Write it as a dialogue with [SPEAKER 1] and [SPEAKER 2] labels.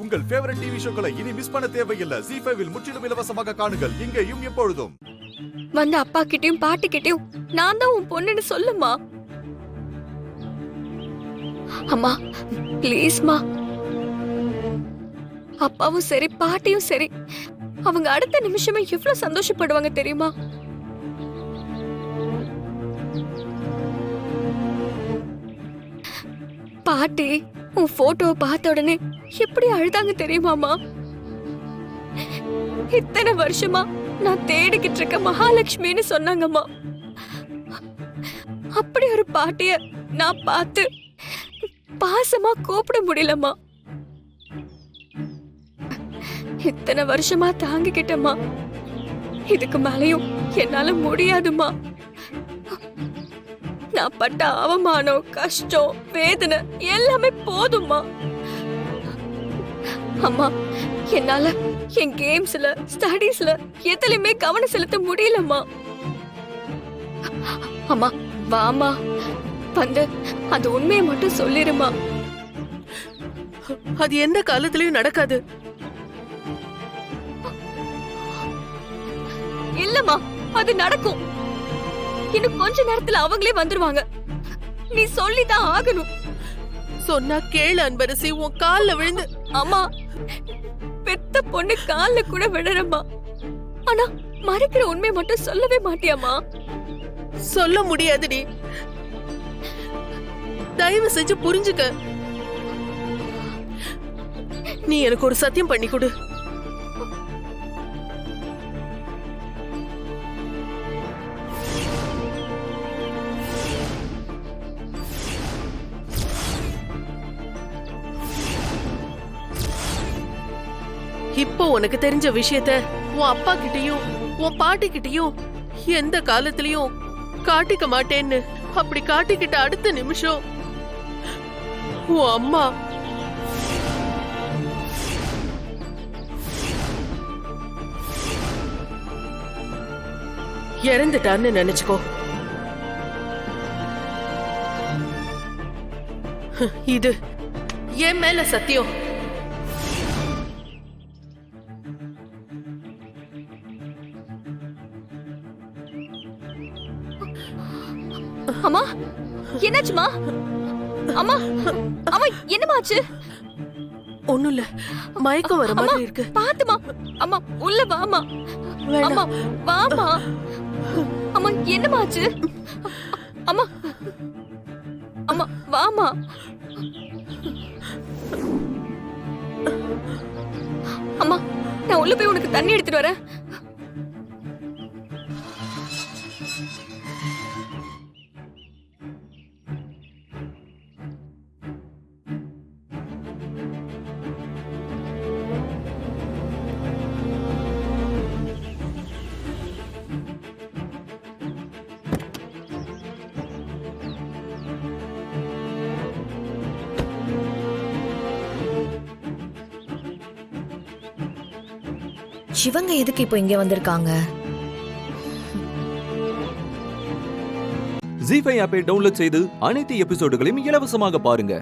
[SPEAKER 1] உங்கள் favourite TV ஷோக்களை இனி miss பண்ண தேவையில்லை. ZEE5 இல் முற்றிலும் இலவசமாக காணுங்கள். இங்கேயும் எப்பொழுதும்.
[SPEAKER 2] வந்து அப்பா கிட்டயும் பாட்டி கிட்டயும் நான் தான் உன் பொண்ணுன்னு சொல்லுமா. அம்மா ப்ளீஸ்மா. அப்பாவும் சரி பாட்டியும் சரி அவங்க அடுத்த நிமிஷமே எவ்வளவு சந்தோஷப்படுவாங்க தெரியுமா? பாட்டி உன் போட்டோவை பார்த்த உடனே எப்படி அழுதாங்க தெரியுமாமா? இத்தனை வருஷமா நான் தேடிக்கிட்டு இருக்க மகாலட்சுமின்னு சொன்னாங்கம்மா. அப்படி ஒரு பாட்டிய நான் பார்த்து பாசமா கூப்பிட முடியலம்மா. இத்தனை வருஷமா தாங்கிக்கிட்டம்மா. இதுக்கு மேலையும் என்னால முடியாதுமா. நான் பட்ட அவமானம், கஷ்டம், வேதனை எல்லாமே போதும்மா. அம்மா என்னால என் கேம்ஸ்ல ஸ்டடீஸ்ல எதுலயுமே கவனம் செலுத்த முடியலம்மா. அம்மா வாமா வந்து அந்த உண்மையை மட்டும் சொல்லிருமா.
[SPEAKER 3] அது எந்த காலத்திலயும் நடக்காது.
[SPEAKER 2] இல்லம்மா அது நடக்கும். இன்னும் கொஞ்ச நேரத்துல அவங்களே வந்துருவாங்க. நீ சொல்லிதான் ஆகணும்.
[SPEAKER 3] சொன்னா கேளு அன்பரசி, உன் கால்ல விழுந்து.
[SPEAKER 2] அம்மா பெத்த பொண்ணு கால்ல கூட விழறம்மா. ஆனா மறைக்கிற உண்மை மட்டும் சொல்லவே மாட்டியாமா?
[SPEAKER 3] சொல்ல முடியாதுடி. தயவு செஞ்சு புரிஞ்சுக்க. நீ எனக்கு ஒரு சத்தியம் பண்ணி கொடு. இப்போ உனக்கு தெரிஞ்ச விஷயத்த உன் அப்பா கிட்டயும் உன் பாட்டி கிட்டயும் எந்த காலத்திலயும் காட்டிக்க மாட்டேன்னு. அப்படி காட்டிக்கிட்ட அடுத்த நிமிஷம் உன் அம்மா இறந்துட்டான்னு நினைச்சுக்கோ. இது என் மேல சத்தியம்.
[SPEAKER 2] அம்மா என்னாச்சுமா? அம்மா அம்மா என்னமாச்சு?
[SPEAKER 3] ஒண்ணும் இல்ல, மயக்கம் வர மாதிரி இருக்கு.
[SPEAKER 2] பாத்துமா. அம்மா உள்ள வாமா. அம்மா வாமா. அம்மா என்னமாச்சு? அம்மா அம்மா வாமா. அம்மா நான் உள்ள போய் உனக்கு தண்ணி எடுத்துட்டு வரேன்.
[SPEAKER 4] சிவங்க எதுக்கு இப்போ இங்க வந்திருக்காங்க?
[SPEAKER 5] ZEE5 ஆப்பை டவுன்லோட் செய்து அனைத்து எபிசோடுகளையும் இலவசமாக பாருங்க.